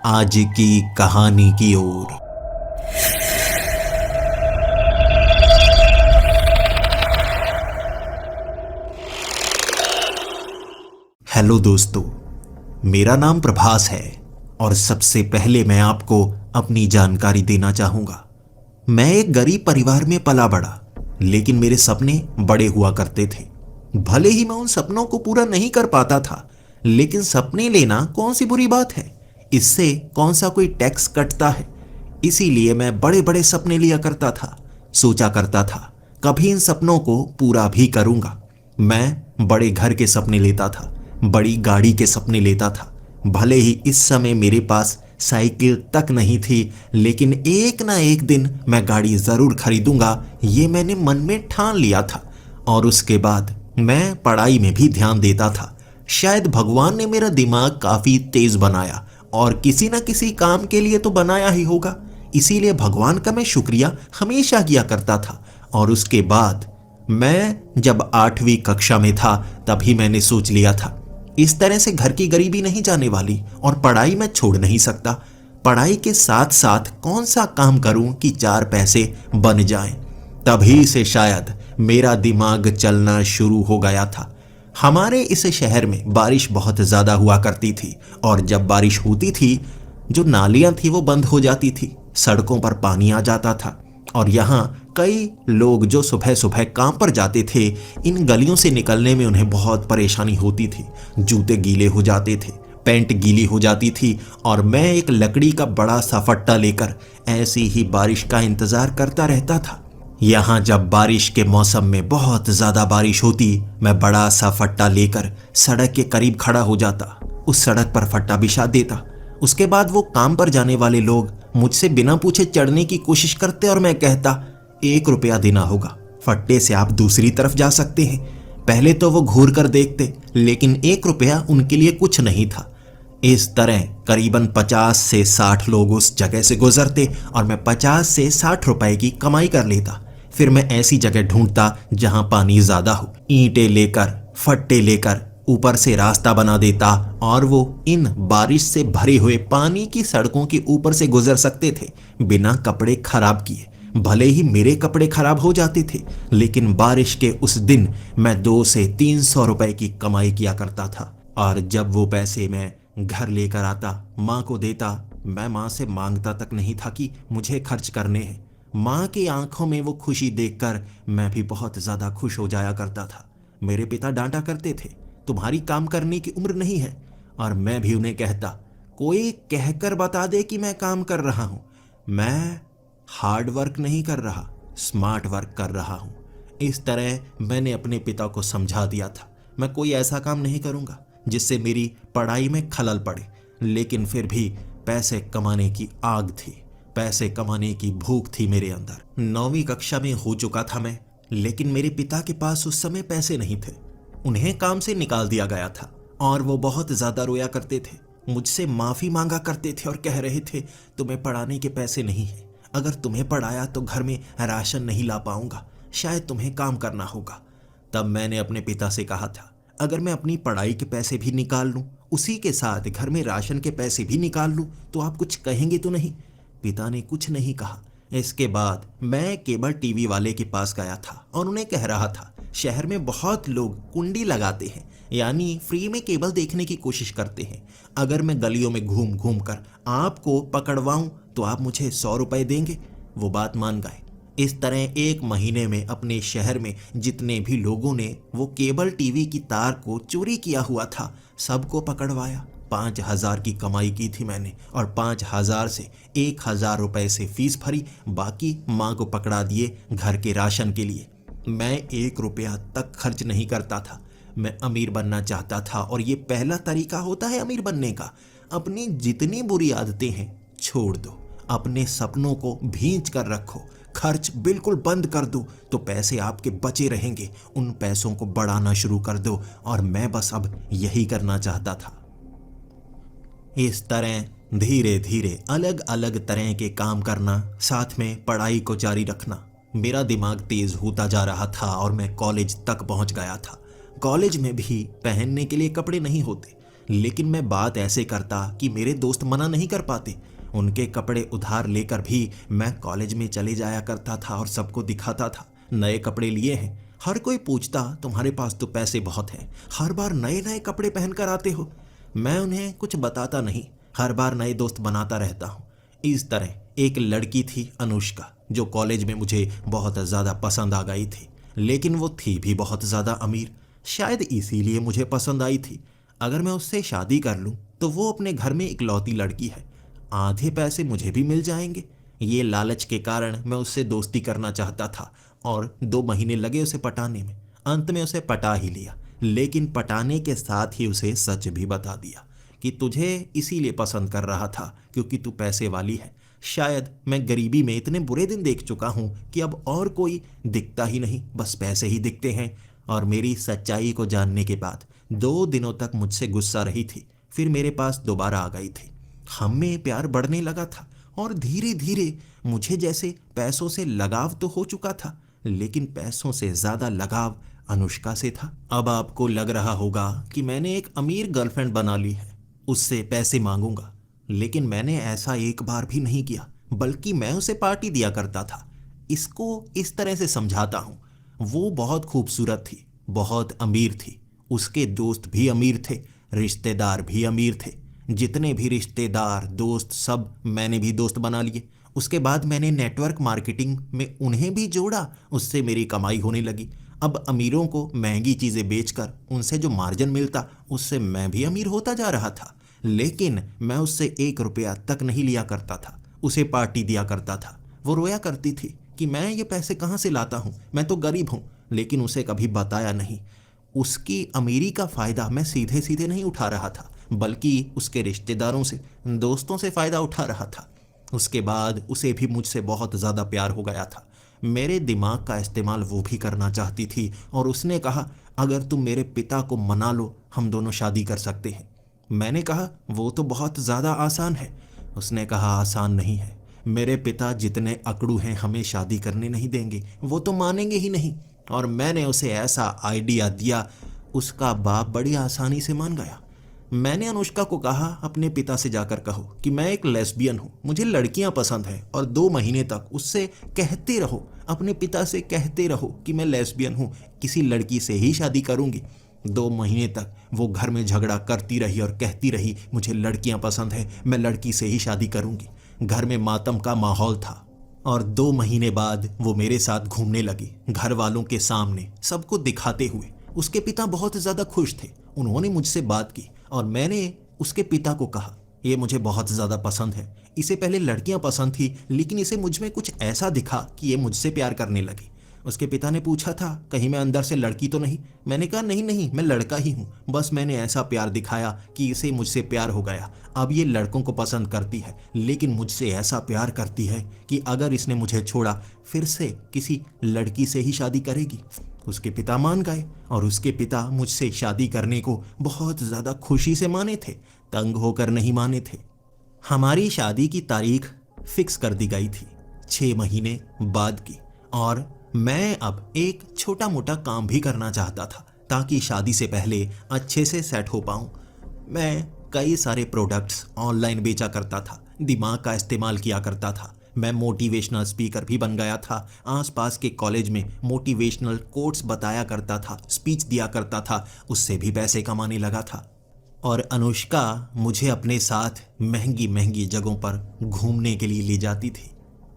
आज की कहानी की ओर। हेलो दोस्तों, मेरा नाम प्रभास है और सबसे पहले मैं आपको अपनी जानकारी देना चाहूँगा। मैं एक गरीब परिवार में पला बड़ा, लेकिन मेरे सपने बड़े हुआ करते थे। भले ही मैं उन सपनों को पूरा नहीं कर पाता था, लेकिन सपने लेना कौन सी बुरी बात है। इससे कौन सा कोई टैक्स कटता है। इसीलिए मैं बड़े बड़े सपने लिया करता था। सोचा करता था कभी इन सपनों को पूरा भी करूँगा। मैं बड़े घर के सपने लेता था, बड़ी गाड़ी के सपने लेता था। भले ही इस समय मेरे पास साइकिल तक नहीं थी, लेकिन एक ना एक दिन मैं गाड़ी जरूर खरीदूंगा, ये मैंने मन में ठान लिया था। और उसके बाद मैं पढ़ाई में भी ध्यान देता था। शायद भगवान ने मेरा दिमाग काफी तेज बनाया, और किसी ना किसी काम के लिए तो बनाया ही होगा। इसीलिए भगवान का मैं शुक्रिया हमेशा किया करता था। और उसके बाद मैं जब 8वीं कक्षा में था, तभी मैंने सोच लिया था इस तरह से घर की गरीबी नहीं जाने वाली, और पढ़ाई मैं छोड़ नहीं सकता। पढ़ाई के साथ साथ कौन सा काम करूं कि 4 पैसे बन जाएं। तभी से शायद मेरा दिमाग चलना शुरू हो गया था। हमारे इस शहर में बारिश बहुत ज्यादा हुआ करती थी, और जब बारिश होती थी, जो नालियां थी वो बंद हो जाती थी, सड़कों पर पानी आ जाता था। और यहाँ कई लोग जो सुबह सुबह काम पर जाते थे, इन गलियों से निकलने में उन्हें बहुत परेशानी होती थी। जूते गीले हो जाते थे, पैंट गीली हो जाती थी, और मैं एक लकड़ी का बड़ा सा फट्टा लेकर ऐसी ही बारिश का इंतजार करता रहता था। यहाँ जब बारिश के मौसम में बहुत ज्यादा बारिश होती, मैं बड़ा सा फट्टा लेकर सड़क के करीब खड़ा हो जाता, उस सड़क पर फट्टा बिछा देता। उसके बाद वो काम पर जाने वाले लोग मुझसे बिना पूछे चढ़ने की कोशिश करते, और मैं कहता 1 रुपया देना होगा, फट्टे से आप दूसरी तरफ जा सकते हैं। पहले तो वो घूर कर देखते, लेकिन 1 रुपया उनके लिए कुछ नहीं था। इस तरह करीबन 50 से 60 लोग उस जगह से गुजरते, और मैं 50 से 60 रुपए की कमाई कर लेता। फिर मैं ऐसी जगह ढूंढता जहां पानी ज्यादा हो, ईंटें लेकर, फट्टे लेकर ऊपर से रास्ता बना देता, और वो इन बारिश से भरे हुए पानी की सड़कों के ऊपर से गुजर सकते थे बिना कपड़े खराब किए। भले ही मेरे कपड़े खराब हो जाते थे, लेकिन बारिश के उस दिन मैं 200 से 300 रुपए की कमाई किया करता था। और जब वो पैसे मैं घर लेकर आता, माँ को देता, मैं माँ से मांगता तक नहीं था कि मुझे खर्च करने हैं। माँ की आंखों में वो खुशी देखकर मैं भी बहुत ज्यादा खुश हो जाया करता था। मेरे पिता डांटा करते थे, तुम्हारी काम करने की उम्र नहीं है। और मैं भी उन्हें कहता, कोई कहकर बता दे कि मैं काम कर रहा हूं। मैं हार्ड वर्क नहीं कर रहा, स्मार्ट वर्क कर रहा हूं। इस तरह मैंने अपने पिता को समझा दिया था, मैं कोई ऐसा काम नहीं करूंगा जिससे मेरी पढ़ाई में खलल पड़े। लेकिन फिर भी पैसे कमाने की आग थी, पैसे कमाने की भूख थी मेरे अंदर। 9वीं कक्षा में हो चुका था मैं, लेकिन मेरे पिता के पास उस समय पैसे नहीं थे। उन्हें काम से निकाल दिया गया था, और वो बहुत ज्यादा रोया करते थे, मुझसे माफी मांगा करते थे, और कह रहे थे तुम्हें पढ़ाने के पैसे नहीं है। अगर तुम्हें पढ़ाया तो घर में राशन नहीं ला पाऊंगा, शायद तुम्हें काम करना होगा। तब मैंने अपने पिता से कहा था, अगर मैं अपनी पढ़ाई के पैसे भी निकाल लूं, उसी के साथ घर में राशन के पैसे भी निकाल लूं, तो आप कुछ कहेंगे तो नहीं? पिता ने कुछ नहीं कहा। इसके बाद मैं केबल टीवी वाले के पास गया था, और उन्हें कह रहा था, शहर में बहुत लोग कुंडी लगाते हैं, यानी फ्री में केबल देखने की कोशिश करते हैं। अगर मैं गलियों में घूम घूम कर आपको पकड़वाऊं तो आप मुझे 100 रुपए देंगे? वो बात मान गए। इस तरह 1 महीने में अपने शहर में जितने भी लोगों ने वो केबल टीवी की तार को चोरी किया हुआ था, सबको पकड़वाया। 5000 की कमाई की थी मैंने, और 5000 से 1000 रुपए से फीस भरी, बाकी माँ को पकड़ा दिए घर के राशन के लिए। मैं 1 रुपया तक खर्च नहीं करता था। मैं अमीर बनना चाहता था, और ये पहला तरीका होता है अमीर बनने का। अपनी जितनी बुरी आदतें हैं छोड़ दो, अपने सपनों को भींच कर रखो, खर्च बिल्कुल बंद कर दो, तो पैसे आपके बचे रहेंगे। उन पैसों को बढ़ाना शुरू कर दो, और मैं बस अब यही करना चाहता था। इस तरह धीरे धीरे अलग अलग तरह के काम करना, साथ में पढ़ाई को जारी रखना, मेरा दिमाग तेज होता जा रहा था, और मैं कॉलेज तक पहुंच गया था। कॉलेज में भी पहनने के लिए कपड़े नहीं होते, लेकिन मैं बात ऐसे करता कि मेरे दोस्त मना नहीं कर पाते। उनके कपड़े उधार लेकर भी मैं कॉलेज में चले जाया करता था और सबको दिखाता था, नए कपड़े लिए हैं। हर कोई पूछता, तुम्हारे पास तो पैसे बहुत हैं, हर बार नए नए कपड़े पहनकर आते हो। मैं उन्हें कुछ बताता नहीं, हर बार नए दोस्त बनाता रहता हूँ। इस तरह एक लड़की थी अनुष्का, जो कॉलेज में मुझे बहुत ज़्यादा पसंद आ गई थी, लेकिन वो थी भी बहुत ज़्यादा अमीर। शायद इसीलिए मुझे पसंद आई थी। अगर मैं उससे शादी कर लूँ तो वो अपने घर में इकलौती लड़की है, आधे पैसे मुझे भी मिल जाएंगे। ये लालच के कारण मैं उससे दोस्ती करना चाहता था और 2 महीने लगे उसे पटाने में। अंत में उसे पटा ही लिया, लेकिन पटाने के साथ ही उसे सच भी बता दिया कि तुझे इसीलिए पसंद कर रहा था क्योंकि तू पैसे वाली है। शायद मैं गरीबी में इतने बुरे दिन देख चुका हूं कि अब और कोई दिखता ही नहीं, बस पैसे ही दिखते हैं। और मेरी सच्चाई को जानने के बाद 2 दिनों तक मुझसे गुस्सा रही थी, फिर मेरे पास दोबारा आ गई थी। हम में प्यार बढ़ने लगा था और धीरे धीरे मुझे जैसे पैसों से लगाव तो हो चुका था, लेकिन पैसों से ज्यादा लगाव अनुष्का से था। अब आपको लग रहा होगा कि मैंने एक अमीर गर्लफ्रेंड बना ली है, उससे पैसे मांगूंगा, लेकिन मैंने ऐसा एक बार भी नहीं किया, बल्कि मैं उसे पार्टी दिया करता था। इसको इस तरह से समझाता हूँ, वो बहुत खूबसूरत थी, बहुत अमीर थी, उसके दोस्त भी अमीर थे, रिश्तेदार भी अमीर थे। जितने भी रिश्तेदार दोस्त सब मैंने भी दोस्त बना लिए। उसके बाद मैंने नेटवर्क मार्केटिंग में उन्हें भी जोड़ा, उससे मेरी कमाई होने लगी। अब अमीरों को महंगी चीज़ें बेचकर उनसे जो मार्जिन मिलता, उससे मैं भी अमीर होता जा रहा था। लेकिन मैं उससे 1 रुपया तक नहीं लिया करता था, उसे पार्टी दिया करता था। वो रोया करती थी कि मैं ये पैसे कहाँ से लाता हूँ, मैं तो गरीब हूँ, लेकिन उसे कभी बताया नहीं। उसकी अमीरी का फ़ायदा मैं सीधे सीधे नहीं उठा रहा था, बल्कि उसके रिश्तेदारों से, दोस्तों से फ़ायदा उठा रहा था। उसके बाद उसे भी मुझसे बहुत ज़्यादा प्यार हो गया था। मेरे दिमाग का इस्तेमाल वो भी करना चाहती थी और उसने कहा, अगर तुम मेरे पिता को मना लो, हम दोनों शादी कर सकते हैं। मैंने कहा, वो तो बहुत ज़्यादा आसान है। उसने कहा, आसान नहीं है, मेरे पिता जितने अकड़ू हैं हमें शादी करने नहीं देंगे, वो तो मानेंगे ही नहीं। और मैंने उसे ऐसा आइडिया दिया, उसका बाप बड़ी आसानी से मान गया। मैंने अनुष्का को कहा, अपने पिता से जाकर कहो कि मैं एक लेस्बियन हूँ, मुझे लड़कियां पसंद है, और 2 महीने तक उससे कहते रहो, अपने पिता से कहते रहो कि मैं लेस्बियन हूँ, किसी लड़की से ही शादी करूंगी। 2 महीने तक वो घर में झगड़ा करती रही और कहती रही, मुझे लड़कियां पसंद है, मैं लड़की से ही शादी करूंगी। घर में मातम का माहौल था और 2 महीने बाद वो मेरे साथ घूमने लगी, घर वालों के सामने सबको दिखाते हुए। उसके पिता बहुत ज़्यादा खुश थे। उन्होंने मुझसे बात की और मैंने उसके पिता को कहा, ये मुझे बहुत ज़्यादा पसंद है। इसे पहले लड़कियां पसंद थी, लेकिन इसे मुझ में कुछ ऐसा दिखा कि ये मुझसे प्यार करने लगी। उसके पिता ने पूछा था, कहीं मैं अंदर से लड़की तो नहीं? मैंने कहा, नहीं नहीं, मैं लड़का ही हूँ, बस मैंने ऐसा प्यार दिखाया कि इसे मुझसे प्यार हो गया। अब ये लड़कों को पसंद करती है, लेकिन मुझसे ऐसा प्यार करती है कि अगर इसने मुझे छोड़ा, फिर से किसी लड़की से ही शादी करेगी। उसके पिता मान गए और उसके पिता मुझसे शादी करने को बहुत ज़्यादा खुशी से माने थे, तंग होकर नहीं माने थे। हमारी शादी की तारीख फिक्स कर दी गई थी, 6 महीने बाद की। और मैं अब एक छोटा मोटा काम भी करना चाहता था ताकि शादी से पहले अच्छे से सेट हो पाऊं। मैं कई सारे प्रोडक्ट्स ऑनलाइन बेचा करता था, दिमाग का इस्तेमाल किया करता था। मैं मोटिवेशनल स्पीकर भी बन गया था। आसपास के कॉलेज में मोटिवेशनल कोट्स बताया करता था, स्पीच दिया करता था, उससे भी पैसे कमाने लगा था। और अनुष्का मुझे अपने साथ महंगी महंगी जगहों पर घूमने के लिए ले जाती थी।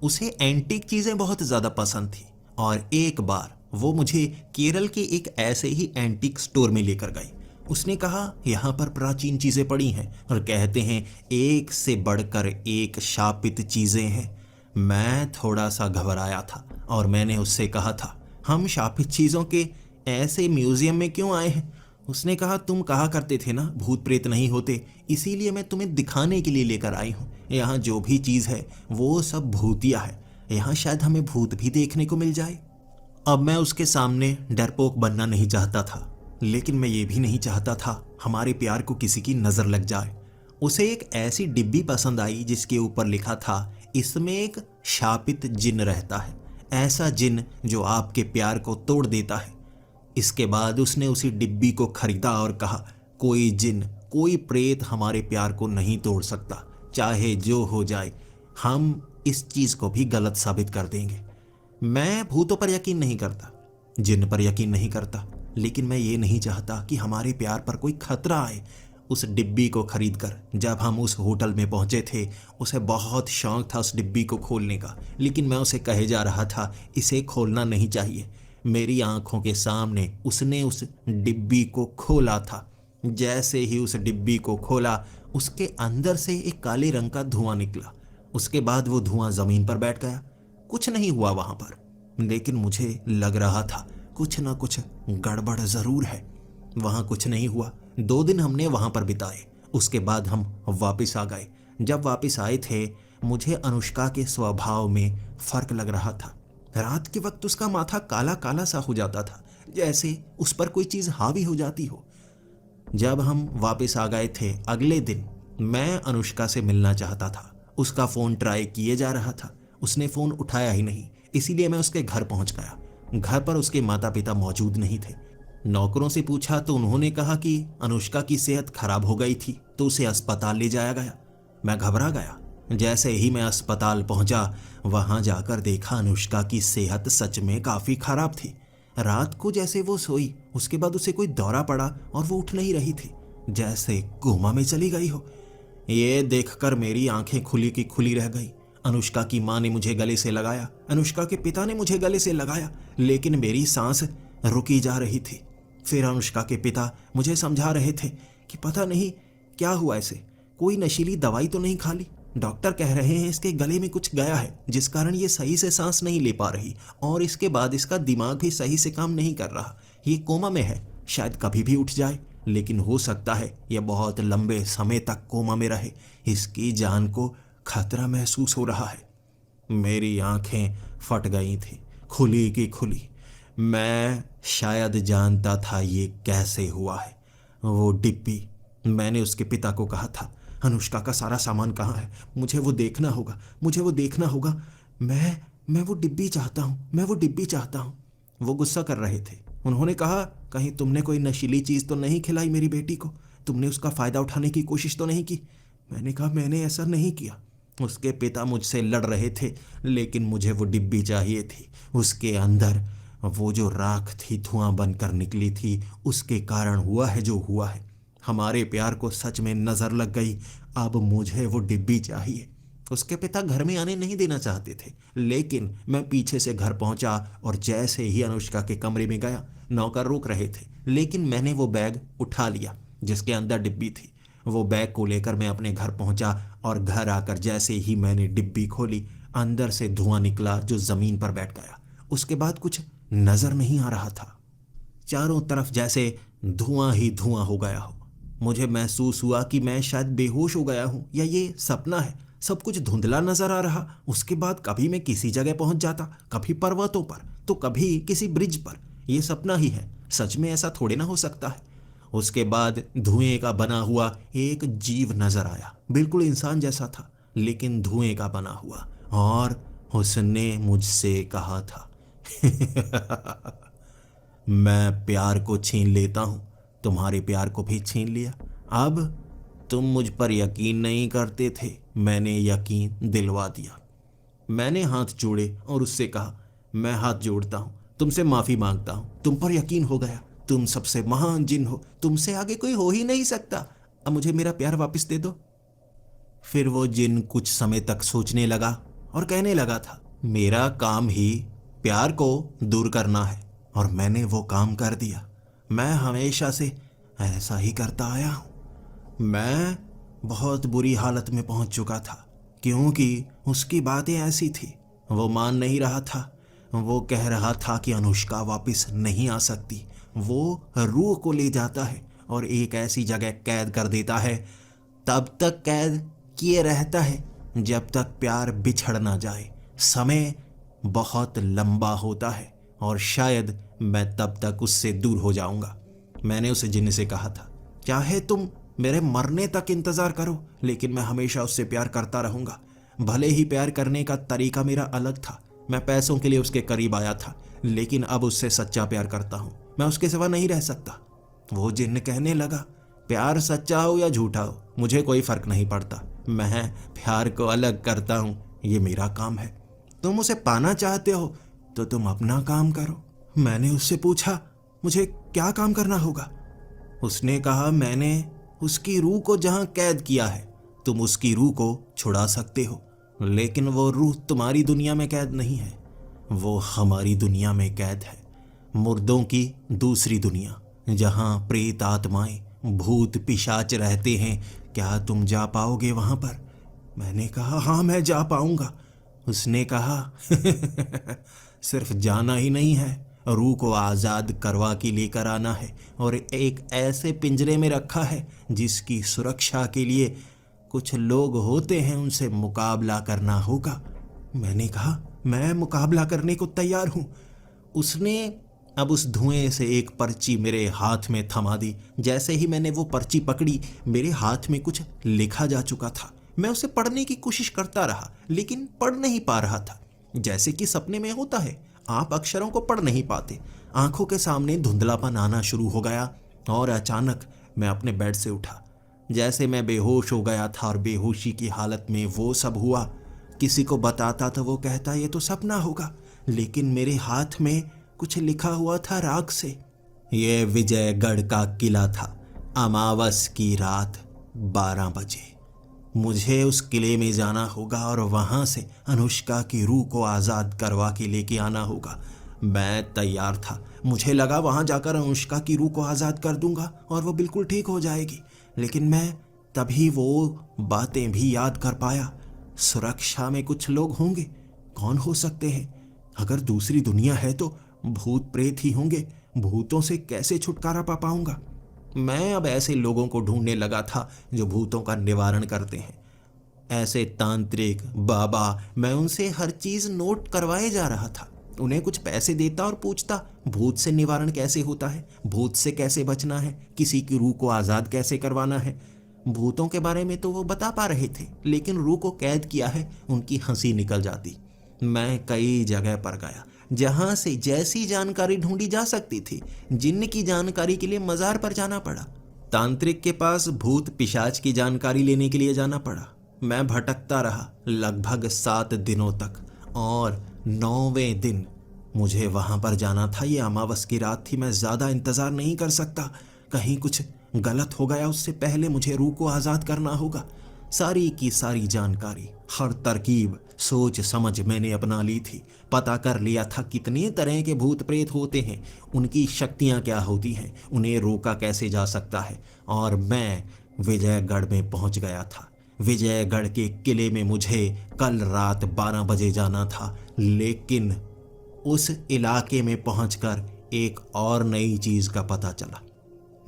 उसे एंटीक चीज़ें बहुत ज़्यादा पसंद थी और एक बार वो मुझे केरल के एक ऐसे ही एंटीक स्टोर में लेकर गई। उसने कहा, यहाँ पर प्राचीन चीज़ें पड़ी हैं और कहते हैं एक से बढ़कर एक शापित चीज़ें हैं। मैं थोड़ा सा घबराया था और मैंने उससे कहा था, हम शापित चीज़ों के ऐसे म्यूज़ियम में क्यों आए हैं? उसने कहा, तुम कहा करते थे ना भूत प्रेत नहीं होते, इसीलिए मैं तुम्हें दिखाने के लिए लेकर आई हूँ। यहाँ जो भी चीज़ है वो सब भूतिया है, यहाँ शायद हमें भूत भी देखने को मिल जाए। अब मैं उसके सामने डरपोक बनना नहीं चाहता था, लेकिन मैं ये भी नहीं चाहता था हमारे प्यार को किसी की नज़र लग जाए। उसे एक ऐसी डिब्बी पसंद आई जिसके ऊपर लिखा था, इसमें एक शापित जिन रहता है, ऐसा जिन जो आपके प्यार को तोड़ देता है। इसके बाद उसने उसी डिब्बी को खरीदा और कहा, कोई जिन कोई प्रेत हमारे प्यार को नहीं तोड़ सकता, चाहे जो हो जाए। हम इस चीज को भी गलत साबित कर देंगे। मैं भूतों पर यकीन नहीं करता, जिन पर यकीन नहीं करता, लेकिन मैं ये नहीं चाहता कि हमारे प्यार पर कोई खतरा आए। उस डिब्बी को खरीदकर जब हम उस होटल में पहुंचे थे, उसे बहुत शौक था उस डिब्बी को खोलने का, लेकिन मैं उसे कहे जा रहा था इसे खोलना नहीं चाहिए। मेरी आंखों के सामने उसने उस डिब्बी को खोला था। जैसे ही उस डिब्बी को खोला, उसके अंदर से एक काले रंग का धुआं निकला। उसके बाद वो धुआं जमीन पर बैठ गया। कुछ नहीं हुआ वहां पर, लेकिन मुझे लग रहा था कुछ ना कुछ गड़बड़ जरूर है। वहां कुछ नहीं हुआ। 2 दिन हमने वहां पर बिताए। उसके बाद हम वापस आ गए। जब वापस आए थे, मुझे अनुष्का के स्वभाव में फर्क लग रहा था। रात के वक्त उसका माथा काला काला सा हो जाता था, जैसे उस पर कोई चीज हावी हो जाती हो। जब हम वापस आ गए थे, अगले दिन मैं अनुष्का से मिलना चाहता था। उसका फोन ट्राई किए जा रहा था, उसने फोन उठाया ही नहीं। इसीलिए मैं उसके घर पहुंच गया। घर पर उसके माता पिता मौजूद नहीं थे। नौकरों से पूछा तो उन्होंने कहा कि अनुष्का की सेहत खराब हो गई थी, तो उसे अस्पताल ले जाया गया। मैं घबरा गया। जैसे ही मैं अस्पताल पहुंचा, वहां जाकर देखा अनुष्का की सेहत सच में काफी खराब थी। रात को जैसे वो सोई, उसके बाद उसे कोई दौरा पड़ा और वो उठ नहीं रही थी, जैसे कोमा में चली गई हो। ये देखकर मेरी आंखें खुली की खुली रह गई। अनुष्का की मां ने मुझे गले से लगाया, अनुष्का के पिता ने मुझे गले से लगाया, लेकिन मेरी सांस रुकी जा रही थी। फिर अनुष्का के पिता मुझे समझा रहे थे कि पता नहीं क्या हुआ, इसे कोई नशीली दवाई तो नहीं खा ली। डॉक्टर कह रहे हैं इसके गले में कुछ गया है, जिस कारण ये सही से सांस नहीं ले पा रही, और इसके बाद इसका दिमाग भी सही से काम नहीं कर रहा। ये कोमा में है, शायद कभी भी उठ जाए, लेकिन हो सकता है यह बहुत लंबे समय तक कोमा में रहे। इसकी जान को खतरा महसूस हो रहा है। मेरी आंखें फट गई थी, खुली की खुली। मैं शायद जानता था ये कैसे हुआ है। वो डिब्बी, मैंने उसके पिता को कहा था, अनुष्का का सारा सामान कहाँ है, मुझे वो देखना होगा, मुझे वो देखना होगा। मैं वो डिब्बी चाहता हूँ, मैं वो डिब्बी चाहता हूँ। वो गुस्सा कर रहे थे। उन्होंने कहा, कहीं तुमने कोई नशीली चीज़ तो नहीं खिलाई मेरी बेटी को, तुमने उसका फ़ायदा उठाने की कोशिश तो नहीं की। मैंने कहा, मैंने ऐसा नहीं किया। उसके पिता मुझसे लड़ रहे थे, लेकिन मुझे वो डिब्बी चाहिए थी। उसके अंदर वो जो राख थी, धुआं बनकर निकली थी, उसके कारण हुआ है जो हुआ है। हमारे प्यार को सच में नज़र लग गई। अब मुझे वो डिब्बी चाहिए। उसके पिता घर में आने नहीं देना चाहते थे, लेकिन मैं पीछे से घर पहुंचा और जैसे ही अनुष्का के कमरे में गया, नौकर रोक रहे थे, लेकिन मैंने वो बैग उठा लिया जिसके अंदर डिब्बी थी। वो बैग को लेकर मैं अपने घर पहुंचा और घर आकर जैसे ही मैंने डिब्बी खोली, अंदर से धुआं निकला जो जमीन पर बैठ गया। उसके बाद कुछ नजर नहीं आ रहा था। चारों तरफ जैसे धुआं ही धुआं हो गया हो। मुझे महसूस हुआ कि मैं शायद बेहोश हो गया हूं या ये सपना है। सब कुछ धुंधला नजर आ रहा। उसके बाद कभी मैं किसी जगह पहुंच जाता, कभी पर्वतों पर तो कभी किसी ब्रिज पर। यह सपना ही है, सच में ऐसा थोड़े ना हो सकता है। उसके बाद धुएं का बना हुआ एक जीव नजर आया, बिल्कुल इंसान जैसा था, लेकिन धुएं का बना हुआ, और उसने मुझसे कहा था मैं प्यार को छीन लेता हूं, तुम्हारे प्यार को भी छीन लिया। अब तुम मुझ पर यकीन नहीं करते थे, मैंने यकीन दिलवा दिया। मैंने हाथ जोड़े और उससे कहा, मैं हाथ जोड़ता हूं, तुमसे माफी मांगता हूं, तुम पर यकीन हो गया, तुम सबसे महान जिन हो, तुमसे आगे कोई हो ही नहीं सकता। अब मुझे मेरा प्यार वापस दे दो। फिर वो जिन कुछ समय तक सोचने लगा और कहने लगा था, मेरा काम ही प्यार को दूर करना है, और मैंने वो काम कर दिया। मैं हमेशा से ऐसा ही करता आया हूं। मैं बहुत बुरी हालत में पहुंच चुका था, क्योंकि उसकी बातें ऐसी थी। वो मान नहीं रहा था। वो कह रहा था कि अनुष्का वापस नहीं आ सकती। वो रूह को ले जाता है और एक ऐसी जगह कैद कर देता है, तब तक कैद किए रहता है जब तक प्यार बिछड़ ना जाए। समय बहुत लंबा होता है और शायद मैं तब तक उससे दूर हो जाऊंगा। मैंने उसे जिन्न से कहा था, चाहे तुम मेरे मरने तक इंतजार करो, लेकिन मैं हमेशा उससे प्यार करता रहूंगा। भले ही प्यार करने का तरीका मेरा अलग था। मैं पैसों के लिए उसके करीब आया था, लेकिन अब उससे सच्चा प्यार करता हूं। मैं उसके सिवा नहीं रह सकता। वो जिन्न कहने लगा, प्यार सच्चा हो या झूठा हो मुझे कोई फर्क नहीं पड़ता। मैं प्यार को अलग करता हूं, ये मेरा काम है। तुम उसे पाना चाहते हो तो तुम अपना काम करो। मैंने उससे पूछा, मुझे क्या काम करना होगा? उसने कहा, मैंने उसकी रूह को जहां कैद किया है तुम उसकी रूह को छुड़ा सकते हो, लेकिन वो रूह तुम्हारी दुनिया में कैद नहीं है, वो हमारी दुनिया में कैद है, मुर्दों की दूसरी दुनिया, जहां प्रेत आत्माएं भूत पिशाच रहते हैं। क्या तुम जा पाओगे वहां पर? मैंने कहा, हाँ मैं जा पाऊंगा। उसने कहा सिर्फ जाना ही नहीं है, रूह को आजाद करवा के लेकर आना है और एक ऐसे पिंजरे में रखा है जिसकी सुरक्षा के लिए कुछ लोग होते हैं, उनसे मुकाबला करना होगा। मैंने कहा, मैं मुकाबला करने को तैयार हूं। उसने अब उस धुएं से एक पर्ची मेरे हाथ में थमा दी। जैसे ही मैंने वो पर्ची पकड़ी, मेरे हाथ में कुछ लिखा जा चुका था। मैं उसे पढ़ने की कोशिश करता रहा, लेकिन पढ़ नहीं पा रहा था। जैसे कि सपने में होता है, आप अक्षरों को पढ़ नहीं पाते। आंखों के सामने धुंधलापन आना शुरू हो गया और अचानक मैं अपने बेड से उठा। जैसे मैं बेहोश हो गया था और बेहोशी की हालत में वो सब हुआ। किसी को बताता तो वो कहता ये तो सपना होगा, लेकिन मेरे हाथ में कुछ लिखा हुआ था राग से। ये विजयगढ़ का किला था। अमावस की रात 12 बजे मुझे उस किले में जाना होगा और वहां से अनुष्का की रूह को आज़ाद करवा के लेके आना होगा। मैं तैयार था। मुझे लगा वहां जाकर अनुष्का की रूह को आज़ाद कर दूंगा और वो बिल्कुल ठीक हो जाएगी, लेकिन मैं तभी वो बातें भी याद कर पाया। सुरक्षा में कुछ लोग होंगे। कौन हो सकते हैं? अगर दूसरी दुनिया है तो भूत प्रेत ही होंगे। भूतों से कैसे छुटकारा पा पाऊंगा? मैं अब ऐसे लोगों को ढूंढने लगा था जो भूतों का निवारण करते हैं। ऐसे तांत्रिक बाबा, मैं उनसे हर चीज नोट करवाए जा रहा था। उन्हें कुछ पैसे देता और पूछता भूत से निवारण कैसे होता है, भूत से कैसे बचना है, किसी की रूह को आजाद कैसे करवाना है। भूतों के बारे में तो वो बता पा रहे थे, लेकिन रूह को कैद किया है, उनकी हंसी निकल जाती। मैं कई जगह पर गया जहां से जैसी जानकारी ढूंढी जा सकती थी। जिन्न की जानकारी के लिए मजार पर जाना पड़ा, तांत्रिक के पास भूत पिशाच की जानकारी लेने के लिए जाना पड़ा। मैं भटकता रहा लगभग 7 दिनों तक और 9वें दिन मुझे वहां पर जाना था। ये अमावस की रात थी। मैं ज्यादा इंतजार नहीं कर सकता, कहीं कुछ गलत हो गया उससे पहले मुझे रूह को आजाद करना होगा। सारी की सारी जानकारी, हर तरकीब सोच समझ मैंने अपना ली थी। पता कर लिया था कितने तरह के भूत प्रेत होते हैं, उनकी शक्तियां क्या होती हैं, उन्हें रोका कैसे जा सकता है। और मैं विजयगढ़ में पहुंच गया था। विजयगढ़ के किले में मुझे कल रात 12 बजे जाना था, लेकिन उस इलाके में पहुंचकर एक और नई चीज का पता चला।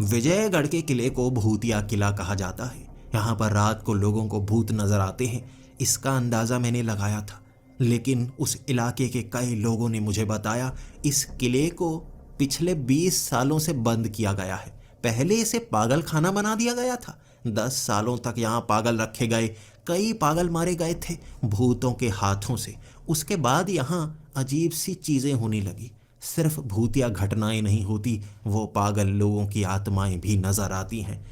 विजयगढ़ के किले को भूतिया किला कहा जाता है। यहाँ पर रात को लोगों को भूत नजर आते हैं, इसका अंदाजा मैंने लगाया था। लेकिन उस इलाके के कई लोगों ने मुझे बताया इस किले को पिछले 20 सालों से बंद किया गया है। पहले इसे पागल खाना बना दिया गया था। 10 सालों तक यहाँ पागल रखे गए, कई पागल मारे गए थे भूतों के हाथों से। उसके बाद यहाँ अजीब सी चीजें होने लगी। सिर्फ भूतिया घटनाएं नहीं होती, वो पागल लोगों की आत्माएं भी नजर आती हैं।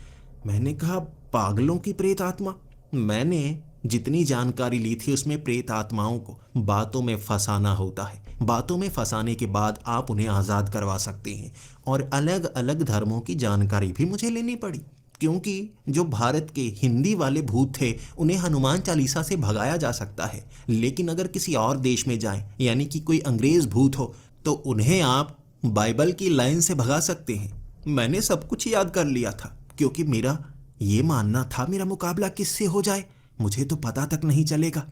मैंने कहा, पागलों की प्रेत आत्मा? मैंने जितनी जानकारी ली थी उसमें प्रेत आत्माओं को बातों में फंसाना होता है। बातों में फंसाने के बाद आप उन्हें आज़ाद करवा सकते हैं। और अलग अलग धर्मों की जानकारी भी मुझे लेनी पड़ी, क्योंकि जो भारत के हिंदी वाले भूत थे उन्हें हनुमान चालीसा से भगाया जा सकता है, लेकिन अगर किसी और देश में जाएं, यानी कि कोई अंग्रेज भूत हो, तो उन्हें आप बाइबल की लाइन से भगा सकते हैं। मैंने सब कुछ याद कर लिया था, क्योंकि मेरा ये मानना था मेरा मुकाबला किससे हो जाए मुझे तो पता तक नहीं चलेगा।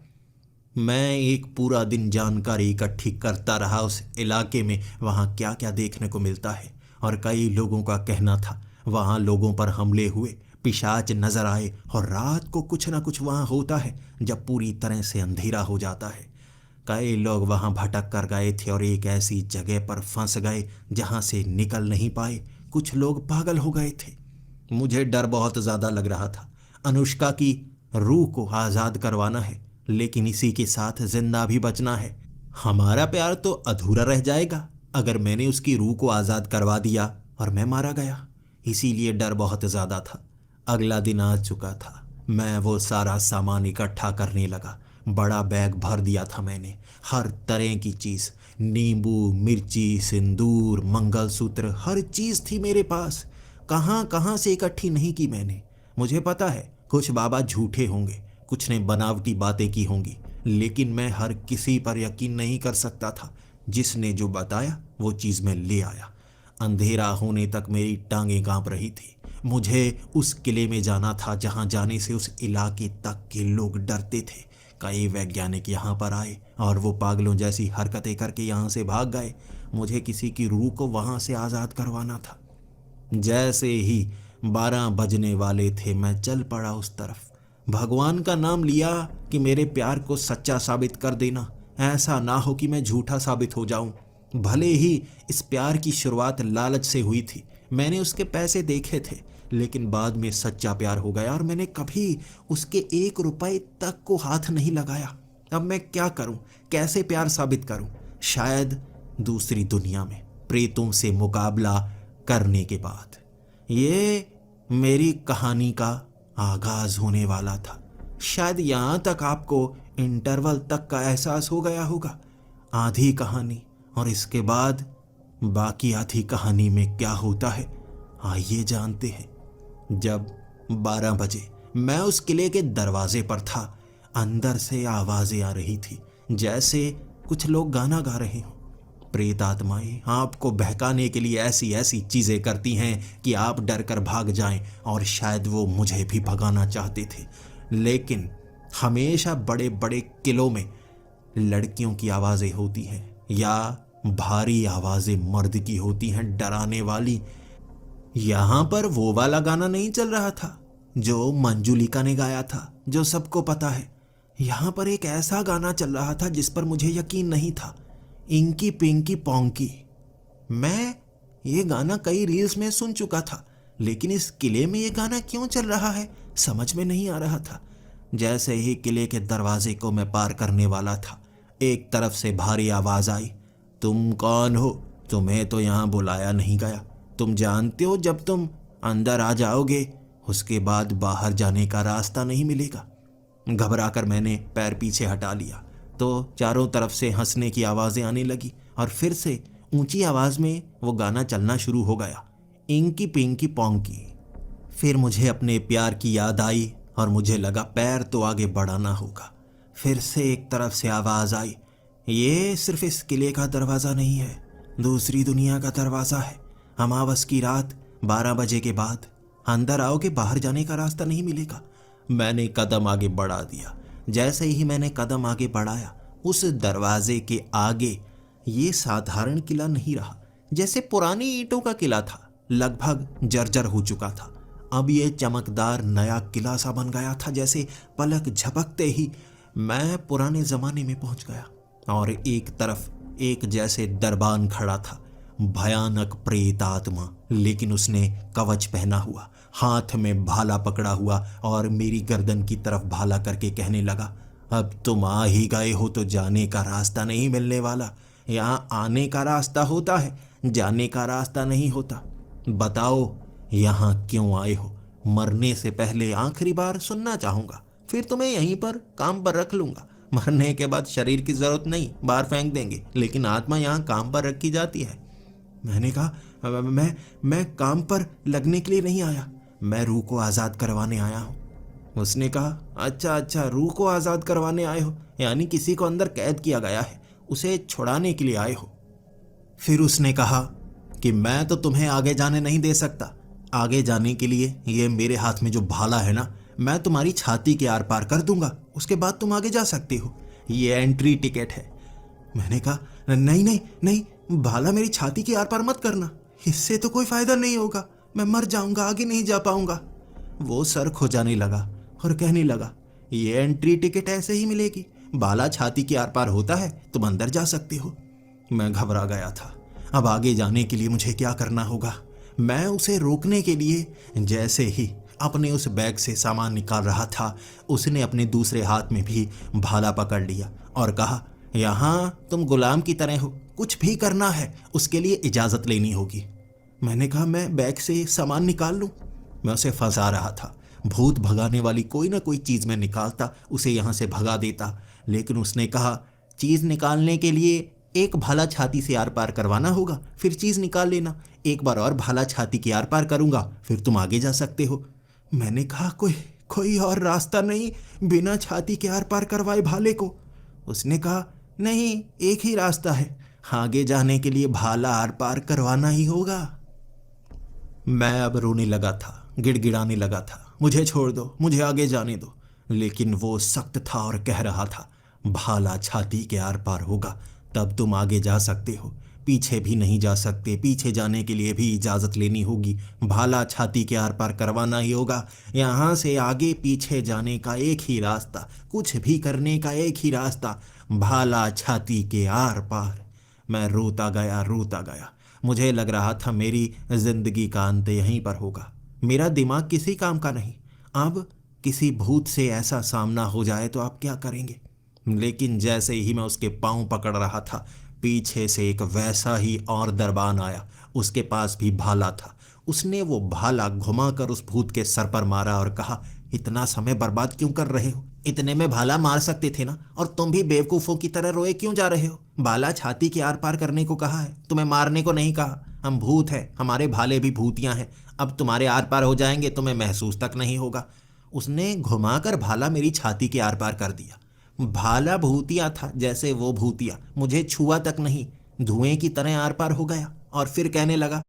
मैं एक पूरा दिन जानकारी इकट्ठी करता रहा उस इलाके में, वहाँ क्या क्या देखने को मिलता है। और कई लोगों का कहना था वहाँ लोगों पर हमले हुए, पिशाच नजर आए, और रात को कुछ ना कुछ वहाँ होता है जब पूरी तरह से अंधेरा हो जाता है। कई लोग वहाँ भटक कर गए थे और एक ऐसी जगह पर फंस गए जहाँ से निकल नहीं पाए। कुछ लोग पागल हो गए थे। मुझे डर बहुत ज़्यादा लग रहा था। अनुष्का की रूह को आज़ाद करवाना है, लेकिन इसी के साथ जिंदा भी बचना है। हमारा प्यार तो अधूरा रह जाएगा अगर मैंने उसकी रूह को आज़ाद करवा दिया और मैं मारा गया। इसीलिए डर बहुत ज़्यादा था। अगला दिन आ चुका था। मैं वो सारा सामान इकट्ठा करने लगा। बड़ा बैग भर दिया था मैंने, हर तरह की चीज़, नींबू, मिर्ची, सिंदूर, मंगलसूत्र, हर चीज़ थी मेरे पास। कहाँ कहाँ से इकट्ठी नहीं की मैंने। मुझे पता है कुछ बाबा झूठे होंगे, कुछ ने बनावटी बातें की होंगी, लेकिन मैं हर किसी पर यकीन नहीं कर सकता था। जिसने जो बताया वो चीज़ मैं ले आया। अंधेरा होने तक मेरी टांगें कांप रही थी। मुझे उस किले में जाना था जहां जाने से उस इलाके तक के लोग डरते थे। कई वैज्ञानिक यहाँ पर आए और वो पागलों जैसी हरकतें करके यहाँ से भाग गए। मुझे किसी की रूह को वहाँ से आज़ाद करवाना था। जैसे ही 12 बजने वाले थे मैं चल पड़ा उस तरफ। भगवान का नाम लिया कि मेरे प्यार को सच्चा साबित कर देना, ऐसा ना हो कि मैं झूठा साबित हो जाऊं। भले ही इस प्यार की शुरुआत लालच से हुई थी, मैंने उसके पैसे देखे थे, लेकिन बाद में सच्चा प्यार हो गया और मैंने कभी उसके 1 रुपए तक को हाथ नहीं लगाया। अब मैं क्या करूं, कैसे प्यार साबित करूं? शायद दूसरी दुनिया में प्रेतों से मुकाबला करने के बाद ये मेरी कहानी का आगाज होने वाला था। शायद यहां तक आपको इंटरवल तक का एहसास हो गया होगा। आधी कहानी और इसके बाद बाकी आधी कहानी में क्या होता है, आइए जानते हैं। जब 12 बजे मैं उस किले के दरवाजे पर था, अंदर से आवाजें आ रही थी जैसे कुछ लोग गाना गा रहे हों। प्रेत आत्माएं आपको बहकाने के लिए ऐसी ऐसी चीजें करती हैं कि आप डर कर भाग जाएं, और शायद वो मुझे भी भगाना चाहते थे। लेकिन हमेशा बड़े बड़े किलों में लड़कियों की आवाजें होती हैं या भारी आवाजें मर्द की होती हैं, डराने वाली। यहां पर वो वाला गाना नहीं चल रहा था जो मंजुलिका ने गाया था, जो सबको पता है। यहां पर एक ऐसा गाना चल रहा था जिस पर मुझे यकीन नहीं था, इंकी पिंकी पोंकी। मैं ये गाना कई रील्स में सुन चुका था, लेकिन इस किले में ये गाना क्यों चल रहा है समझ में नहीं आ रहा था। जैसे ही किले के दरवाजे को मैं पार करने वाला था, एक तरफ से भारी आवाज आई, तुम कौन हो? तुम्हें तो यहाँ बुलाया नहीं गया। तुम जानते हो जब तुम अंदर आ जाओगे उसके बाद बाहर जाने का रास्ता नहीं मिलेगा। घबराकर मैंने पैर पीछे हटा लिया तो चारों तरफ से हंसने की आवाजें आने लगी और फिर से ऊंची आवाज में वो गाना चलना शुरू हो गया, इंकी पिंकी पोंकी। फिर मुझे अपने प्यार की याद आई और मुझे लगा पैर तो आगे बढ़ाना होगा। फिर से एक तरफ से आवाज आई, ये सिर्फ इस किले का दरवाजा नहीं है, दूसरी दुनिया का दरवाजा है। अमावस की रात 12 बजे के बाद अंदर आओगे, बाहर जाने का रास्ता नहीं मिलेगा। मैंने कदम आगे बढ़ा दिया। जैसे ही मैंने कदम आगे बढ़ाया, उस दरवाजे के आगे ये साधारण किला नहीं रहा, जैसे पुरानी ईंटों का किला था, लगभग जर्जर हो चुका था। अब ये चमकदार नया किला सा बन गया था, जैसे पलक झपकते ही मैं पुराने जमाने में पहुंच गया। और एक तरफ एक जैसे दरबान खड़ा था, भयानक प्रेत आत्मा, लेकिन उसने कवच पहना हुआ, हाथ में भाला पकड़ा हुआ और मेरी गर्दन की तरफ भाला करके कहने लगा, अब तुम आ ही गए हो तो जाने का रास्ता नहीं मिलने वाला। यहाँ आने का रास्ता होता है, जाने का रास्ता नहीं होता। बताओ यहाँ क्यों आए हो? मरने से पहले आखिरी बार सुनना चाहूंगा, फिर तुम्हें यहीं पर काम पर रख लूंगा। मरने के बाद शरीर की जरूरत नहीं, बाहर फेंक देंगे, लेकिन आत्मा यहाँ काम पर रखी जाती है। मैंने कहा, मैं काम पर लगने के लिए नहीं आया, मैं रूह को आज़ाद करवाने आया हूँ। उसने कहा, अच्छा, रूह को आज़ाद करवाने आए हो, यानी किसी को अंदर कैद किया गया है, उसे छुड़ाने के लिए आए हो। फिर उसने कहा कि मैं तो तुम्हें आगे जाने नहीं दे सकता। आगे जाने के लिए ये मेरे हाथ में जो भाला है ना, मैं तुम्हारी छाती के आर पार कर दूंगा, उसके बाद तुम आगे जा सकते हो। ये एंट्री टिकट है। मैंने कहा, नहीं, भाला मेरी छाती के आर पार मत करना, इससे तो कोई फायदा नहीं होगा, मैं मर जाऊंगा, आगे नहीं जा पाऊंगा। वो सर खुजाने लगा और कहने लगा, ये एंट्री टिकट ऐसे ही मिलेगी, भाला छाती के आर पार होता है, तुम अंदर जा सकते हो। मैं घबरा गया था। अब आगे जाने के लिए मुझे क्या करना होगा? मैं उसे रोकने के लिए जैसे ही अपने उस बैग से सामान निकाल रहा था, उसने अपने दूसरे हाथ में भी भाला पकड़ लिया और कहा, यहाँ तुम गुलाम की तरह हो, कुछ भी करना है उसके लिए इजाजत लेनी होगी। मैंने कहा, मैं बैग से सामान निकाल लूं? मैं उसे फंसा रहा था। भूत भगाने वाली कोई ना कोई चीज़ मैं निकालता, उसे यहाँ से भगा देता। लेकिन उसने कहा, चीज़ निकालने के लिए एक भाला छाती से आर पार करवाना होगा, फिर चीज़ निकाल लेना। एक बार और भाला छाती के आर पार करूँगा, फिर तुम आगे जा सकते हो। मैंने कहा, कोई कोई और रास्ता नहीं बिना छाती के आर पार करवाए भाले को? उसने कहा, नहीं, एक ही रास्ता है, आगे जाने के लिए भाला आर पार करवाना ही होगा। मैं अब रोने लगा था, गिड़गिड़ाने लगा था, मुझे छोड़ दो, मुझे आगे जाने दो। लेकिन वो सख्त था और कह रहा था, भाला छाती के आर पार होगा तब तुम आगे जा सकते हो, पीछे भी नहीं जा सकते, पीछे जाने के लिए भी इजाज़त लेनी होगी, भाला छाती के आर पार करवाना ही होगा। यहाँ से आगे पीछे जाने का एक ही रास्ता, कुछ भी करने का एक ही रास्ता, भाला छाती के आर पार। मैं रोता गया, रोता गया। मुझे लग रहा था मेरी जिंदगी का अंत यहीं पर होगा। मेरा दिमाग किसी काम का नहीं। अब किसी भूत से ऐसा सामना हो जाए तो आप क्या करेंगे? लेकिन जैसे ही मैं उसके पांव पकड़ रहा था, पीछे से एक वैसा ही और दरबान आया। उसके पास भी भाला था। उसने वो भाला घुमाकर उस भूत के सर पर मारा और कहा, इतना समय बर्बाद क्यों कर रहे हो? इतने में भाला मार सकते थे ना, और तुम भी बेवकूफ़ों की तरह रोए क्यों जा रहे हो? भाला छाती के आर पार करने को कहा है, तुम्हें मारने को नहीं कहा। हम भूत हैं, हमारे भाले भी भूतियां हैं। अब तुम्हारे आर पार हो जाएंगे, तुम्हें महसूस तक नहीं होगा। उसने घुमाकर भाला मेरी छाती के आर पार कर दिया। भाला भूतिया था जैसे वो भूतिया, मुझे छुआ तक नहीं, धुएं की तरह आर पार हो गया। और फिर कहने लगा,